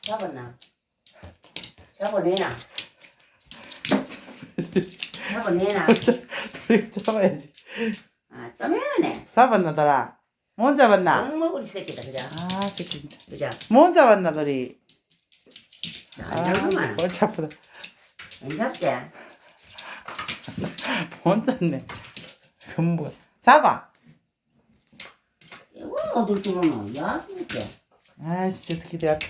잡았나? 잡아내나? 잡아내나? 이거 잡아야지. 아, 좀 해라네. 잡았나, 너라? 뭔 잡았나? 먹먹으리 새끼다, 그자? 아, 새끼 진짜. 그자? 뭔 잡았나, 너리? 안 잡으면 뭔 잡았나? 안 잡지? 뭔 잡네. 그건 뭐야? 잡아. 이거 어딜 들어노? 야, 이렇게. 아이씨, 어떻게 돼, 앞에.